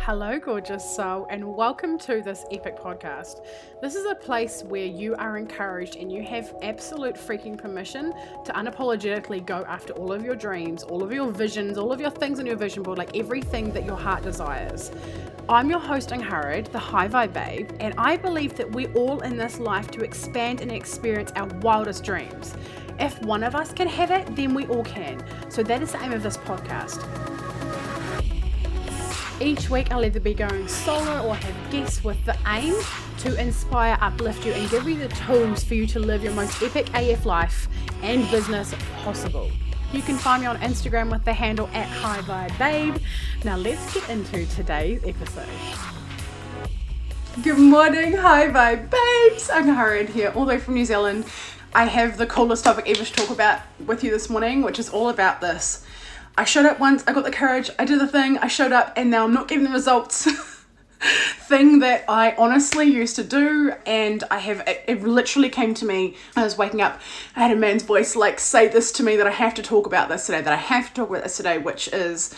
Hello, gorgeous soul, and welcome to this epic podcast. This is a place where you are encouraged and you have absolute freaking permission to unapologetically go after all of your dreams, all of your visions, all of your things on your vision board, like everything that your heart desires. I'm your host, Angharad, the High Vibe Babe, and I believe that we're all in this life to expand and experience our wildest dreams. If one of us can have it, then we all can. So that is the aim of this podcast. Each week I'll either be going solo or have guests with the aim to inspire, uplift you and give you the tools for you to live your most epic AF life and business possible. You can find me on Instagram with the handle @HighVibeBabe. Now let's get into today's episode. Good morning, High Vibe Babes. I'm Angharad here, all the way from New Zealand. I have the coolest topic ever to talk about with you this morning, which is all about this. I showed up once, I got the courage, I did the thing, I showed up, and now I'm not getting the results. Thing that I honestly used to do, and it literally came to me. I was waking up, I had a man's voice like say this to me, that I have to talk about this today, which is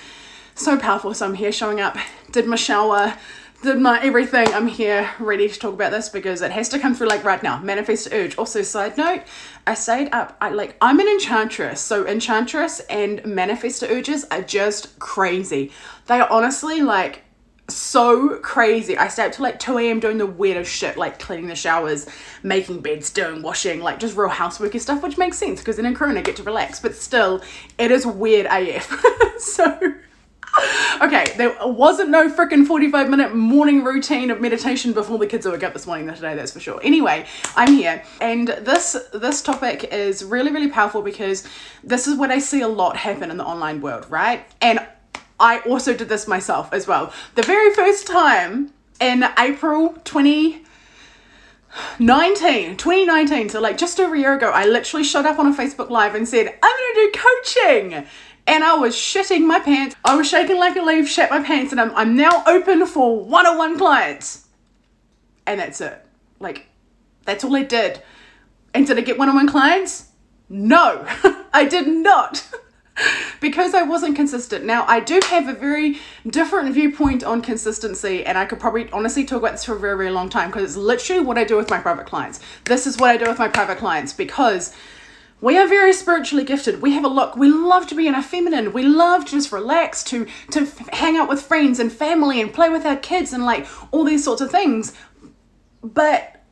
so powerful. So I'm here showing up, did my shower, did my everything. I'm here ready to talk about this because it has to come through like right now. Manifest urge. Also, side note, I stayed up. I'm an enchantress. So enchantress and manifest urges are just crazy. They are honestly like so crazy. I stay up till like 2 a.m. doing the weirdest shit, like cleaning the showers, making beds, doing washing, like just real houseworky stuff, which makes sense because then in Corona I get to relax. But still, it is weird AF. So okay, there wasn't no freaking 45-minute morning routine of meditation before the kids woke up this morning today, that's for sure. Anyway, I'm here, and this topic is really, really powerful because this is what I see a lot happen in the online world, right? And I also did this myself as well. The very first time in April 2019, so like just over a year ago, I literally showed up on a Facebook Live and said, I'm gonna do coaching. And I was shitting my pants. I was shaking like a leaf, shat my pants, and I'm now open for one-on-one clients. And that's it. Like, that's all I did. And did I get one-on-one clients? No, I did not. Because I wasn't consistent. Now, I do have a very different viewpoint on consistency, and I could probably honestly talk about this for a very, very long time because it's literally what I do with my private clients. This is what I do with my private clients because we are very spiritually gifted. We love to be in our feminine. We love to just relax, to hang out with friends and family and play with our kids and like all these sorts of things. But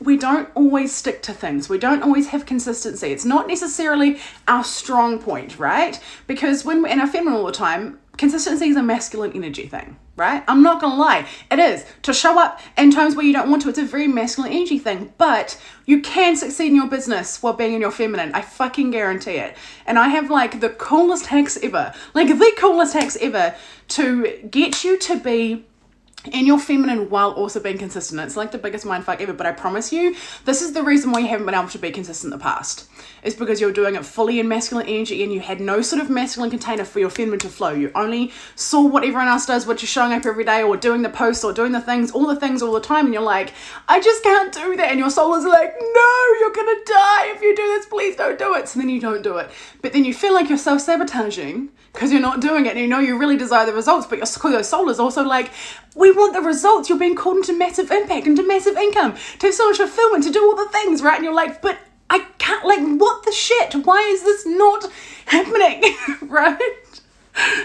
we don't always stick to things. We don't always have consistency. It's not necessarily our strong point, right? Because when we're in our feminine all the time, consistency is a masculine energy thing, right? I'm not gonna lie, it is. To show up in times where you don't want to, it's a very masculine energy thing, but you can succeed in your business while being in your feminine. I fucking guarantee it. And I have like the coolest hacks ever to get you to be in your feminine while also being consistent. It's like the biggest mindfuck ever, but I promise you, this is the reason why you haven't been able to be consistent in the past. It's because you're doing it fully in masculine energy and you had no sort of masculine container for your feminine to flow. You only saw what everyone else does, which is showing up every day or doing the posts or doing the things all the time, and you're like, I just can't do that. And your soul is like, no, you're gonna die if you do this, please don't do it. So then you don't do it. But then you feel like you're self-sabotaging because you're not doing it, and you know you really desire the results, but your soul is also like, we want the results. You're being called into massive impact, into massive income, to have so much fulfillment, to do all the things, right? And you're like, but I can't, like, what the shit? Why is this not happening, right?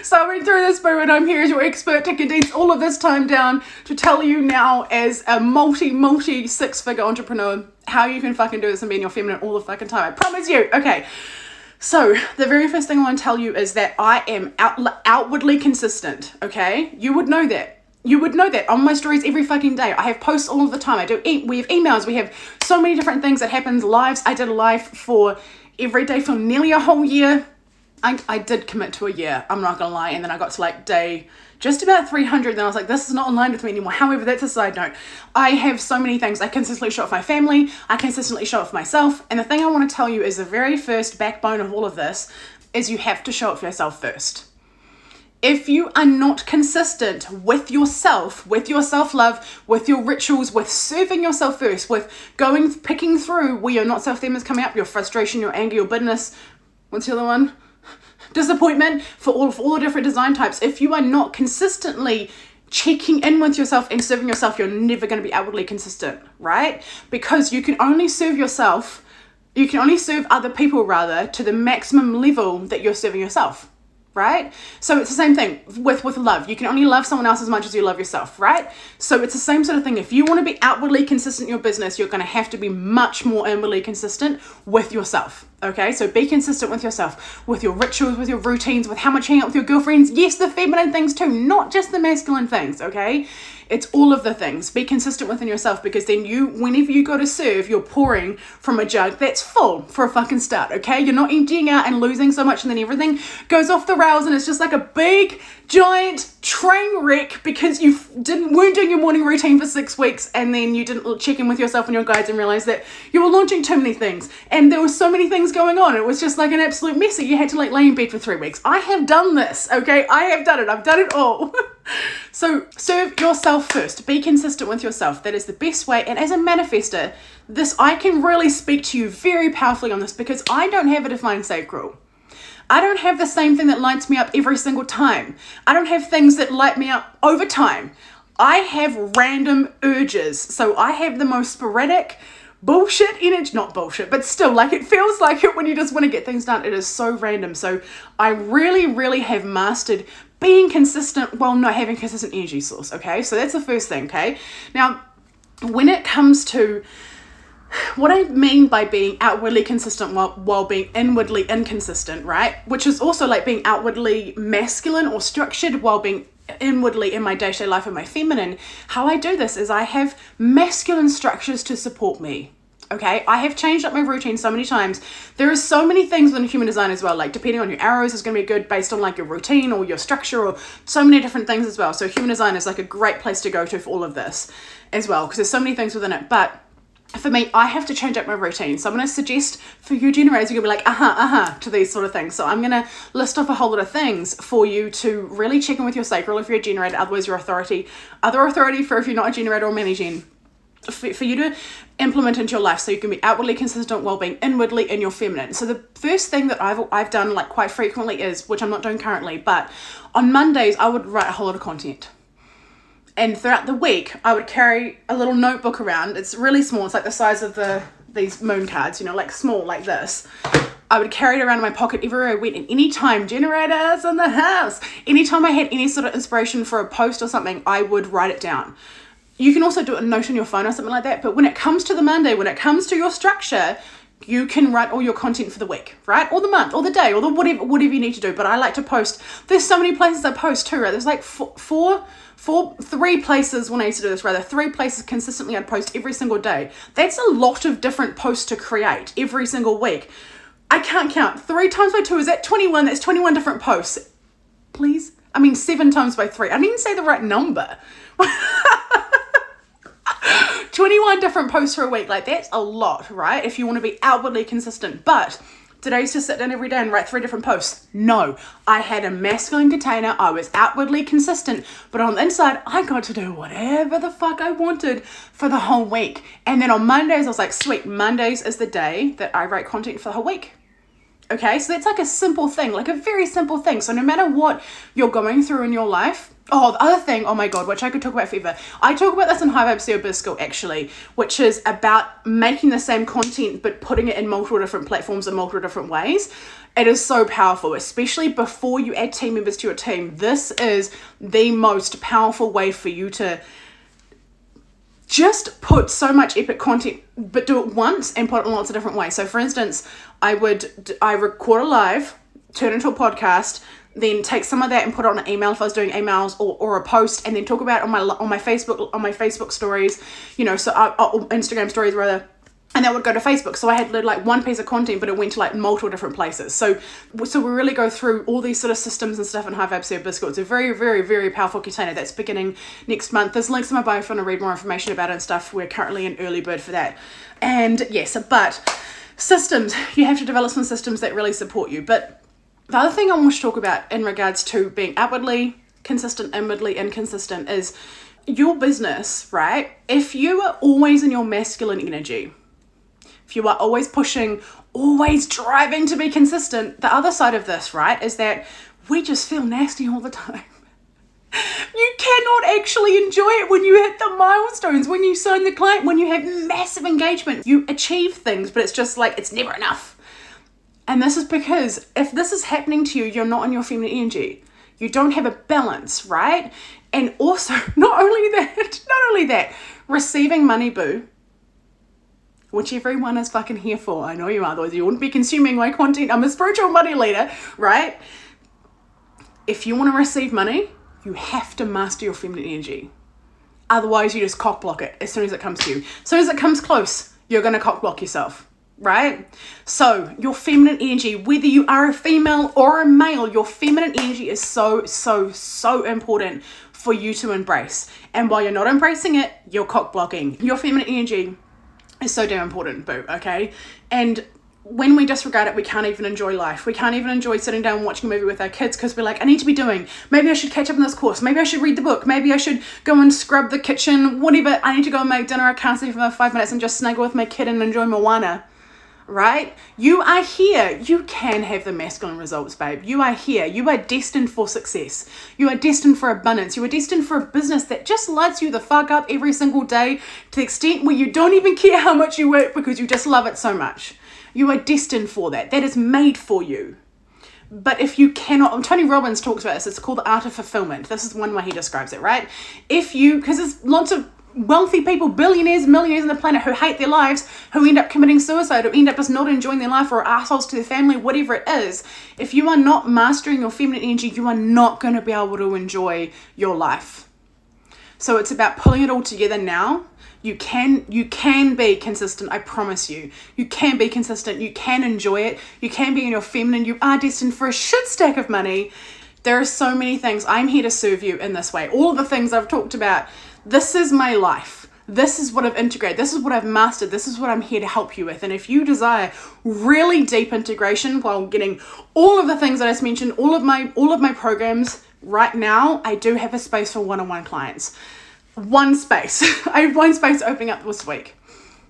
So I went through this, and I'm here as your expert to condense all of this time down to tell you now as a multi six-figure entrepreneur how you can fucking do this and be in your feminine all the fucking time. I promise you. Okay. So the very first thing I want to tell you is that I am outwardly consistent, okay? You would know that. On my stories every fucking day. I have posts all of the time. We have emails. We have so many different things that happens. Lives. I did a live for every day for nearly a whole year. I did commit to a year. I'm not going to lie. And then I got to like day just about 300. Then I was like, this is not aligned with me anymore. However, that's a side note. I have so many things. I consistently show up for my family. I consistently show up for myself. And the thing I want to tell you is the very first backbone of all of this is you have to show up for yourself first. If you are not consistent with yourself, with your self-love, with your rituals, with serving yourself first, with picking through where your not self demons coming up, your frustration, your anger, your bitterness, what's the other one? Disappointment, for all the different design types. If you are not consistently checking in with yourself and serving yourself, you're never going to be outwardly consistent, right? Because you can only serve other people rather to the maximum level that you're serving yourself, right? So it's the same thing with love. You can only love someone else as much as you love yourself, right? So it's the same sort of thing. If you want to be outwardly consistent in your business, you're going to have to be much more inwardly consistent with yourself. Okay, so be consistent with yourself, with your rituals, with your routines, with how much you hang out with your girlfriends. Yes, the feminine things too, not just the masculine things, okay? It's all of the things. Be consistent within yourself, because then whenever you go to serve, you're pouring from a jug that's full for a fucking start, okay? You're not emptying out and losing so much and then everything goes off the rails and it's just like a big, giant train wreck because you weren't doing your morning routine for 6 weeks and then you didn't check in with yourself and your guides and realize that you were launching too many things and there were so many things going on. It was just like an absolute mess that you had to like lay in bed for 3 weeks. I have done this, okay? I have done it. I've done it all. So serve yourself first. Be consistent with yourself. That is the best way. And as a manifester, I can really speak to you very powerfully on this because I don't have a defined sacral. I don't have the same thing that lights me up every single time. I don't have things that light me up over time. I have random urges. So I have the most sporadic bullshit energy, not bullshit, but still, like, it feels like it when you just want to get things done. It is so random. So I really, really have mastered being consistent while not having consistent energy source, okay? So that's the first thing, okay? Now, when it comes to what I mean by being outwardly consistent while being inwardly inconsistent, right? Which is also like being outwardly masculine or structured while being inwardly in my day-to-day life and my feminine. How I do this is I have masculine structures to support me. Okay, I have changed up my routine so many times. There are so many things within human design as well, like depending on your arrows is going to be good based on like your routine or your structure or so many different things as well. So human design is like a great place to go to for all of this as well, because there's so many things within it. But for me, I have to change up my routine. So I'm going to suggest for you generators, you're going to be like, to these sort of things. So I'm going to list off a whole lot of things for you to really check in with your sacral if you're a generator, otherwise your authority. Other authority for if you're not a generator or mini-gen. For you to implement into your life so you can be outwardly consistent while being inwardly in your feminine. So the first thing that I've done like quite frequently is, which I'm not doing currently, but on Mondays I would write a whole lot of content. And throughout the week I would carry a little notebook around. It's really small. It's like the size of these moon cards, you know, like small like this. I would carry it around in my pocket everywhere I went, and anytime, generators in the house, anytime I had any sort of inspiration for a post or something, I would write it down. You can also do a note on your phone or something like that. But when it comes to the Monday, when it comes to your structure, you can write all your content for the week, right? Or the month, or the day, or the whatever you need to do. But I like to post. There's so many places I post too, right? There's like three places when I used to do this, rather. 3 places consistently I'd post every single day. That's a lot of different posts to create every single week. I can't count. 3 times by 2, is that 21? That's 21 different posts. Please? I mean, 7 times by 3. I didn't even say the right number. 21 different posts for a week, like that's a lot, right? If you want to be outwardly consistent. But did I used to sit down every day and write 3 different posts? No, I had a masculine container. I was outwardly consistent, but on the inside, I got to do whatever the fuck I wanted for the whole week. And then on Mondays, I was like, sweet, Mondays is the day that I write content for the whole week. Okay, so that's like a simple thing, like a very simple thing. So no matter what you're going through in your life, the other thing, oh my God, which I could talk about forever. I talk about this in High Vibe CEO Biz School actually, which is about making the same content, but putting it in multiple different platforms in multiple different ways. It is so powerful, especially before you add team members to your team. This is the most powerful way for you to just put so much epic content, but do it once and put it in lots of different ways. So for instance, I record a live, turn it into a podcast, then take some of that and put it on an email if I was doing emails or a post, and then talk about it on my Facebook stories, you know, so Instagram stories rather, and that would go to Facebook. So I had like one piece of content, but it went to like multiple different places. So we really go through all these sort of systems and stuff in High Vibe CEO Biz School. It's a very, very, very powerful container that's beginning next month. There's links in my bio if you want to read more information about it and stuff. We're currently in early bird for that. And yes, but systems, you have to develop some systems that really support you. But the other thing I want to talk about in regards to being outwardly consistent, inwardly inconsistent is your business, right? If you are always in your masculine energy, if you are always pushing, always driving to be consistent, the other side of this, right, is that we just feel nasty all the time. You cannot actually enjoy it when you hit the milestones, when you sign the client, when you have massive engagement. You achieve things, but it's just like, it's never enough. And this is because if this is happening to you, you're not in your feminine energy. You don't have a balance, right? And also, not only that, receiving money, boo, which everyone is fucking here for. I know you are, otherwise you wouldn't be consuming my content. I'm a spiritual money leader, right? If you want to receive money, you have to master your feminine energy. Otherwise, you just cock block it as soon as it comes to you. As soon as it comes close, you're going to cock block yourself, right? So your feminine energy, whether you are a female or a male, your feminine energy is so important for you to embrace. And while you're not embracing it, you're cock blocking. Your feminine energy is so damn important, boo, okay? And when we disregard it, we can't even enjoy life. We can't even enjoy sitting down and watching a movie with our kids because we're like, I need to be doing, maybe I should catch up on this course, maybe I should read the book, maybe I should go and scrub the kitchen, whatever, I need to go and make dinner, I can't sit for another 5 minutes and just snuggle with my kid and enjoy Moana, right? You are here. You can have the masculine results, babe. You are here. You are destined for success. You are destined for abundance. You are destined for a business that just lights you the fuck up every single day to the extent where you don't even care how much you work because you just love it so much. You are destined for that. That is made for you. But if you cannot, Tony Robbins talks about this, it's called the art of fulfillment. This is one way he describes it, right? Because there's lots of wealthy people, billionaires, millionaires on the planet who hate their lives, who end up committing suicide, who end up just not enjoying their life or are assholes to their family, whatever it is. If you are not mastering your feminine energy, you are not going to be able to enjoy your life. So it's about pulling it all together now. You can be consistent, I promise you. You can be consistent, you can enjoy it, you can be in your feminine, you are destined for a shit stack of money. There are so many things. I'm here to serve you in this way. All of the things I've talked about, this is my life. This is what I've integrated. This is what I've mastered. This is what I'm here to help you with. And if you desire really deep integration while getting all of the things that I just mentioned, all of my programs, right now, I do have a space for one-on-one clients. One space. I have one space opening up this week.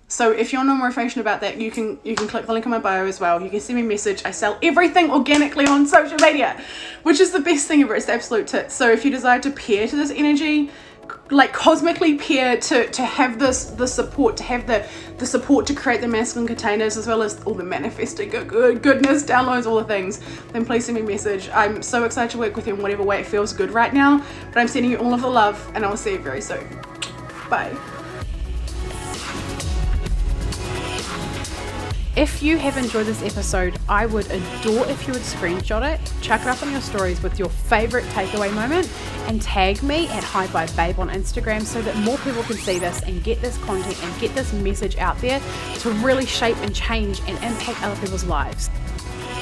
So if you want to know more information about that, you can click the link in my bio as well. You can send me a message. I sell everything organically on social media, which is the best thing ever. It's the absolute tit. So if you desire to peer to this energy, like cosmically peer to have the support, to have the support to create the masculine containers, as well as all the manifesting goodness, downloads, all the things, then please send me a message. I'm so excited to work with you in whatever way it feels good right now, but I'm sending you all of the love and I'll see you very soon. Bye. If you have enjoyed this episode, I would adore if you would screenshot it, chuck it up on your stories with your favorite takeaway moment, and tag me at HiVibeBabe on Instagram so that more people can see this and get this content and get this message out there to really shape and change and impact other people's lives.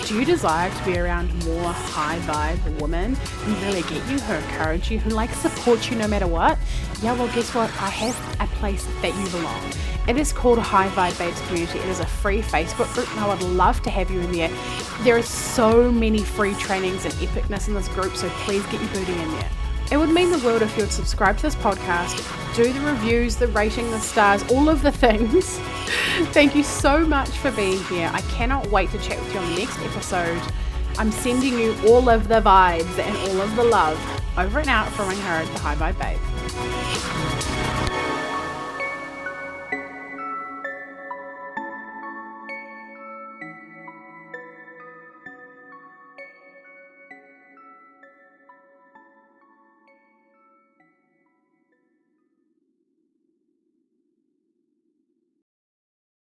Do you desire to be around more high vibe women who really get you, who encourage you, who support you no matter what? Yeah, well, guess what? I have a place that you belong. It is called High Vibe Babes Community. It is a free Facebook group and I would love to have you in there. There are so many free trainings and epicness in this group, so please get your booty in there. It would mean the world if you would subscribe to this podcast, do the reviews, the rating, the stars, all of the things. Thank you so much for being here. I cannot wait to chat with you on the next episode. I'm sending you all of the vibes and all of the love. Over and out from Angharad, the High Vibe Babe.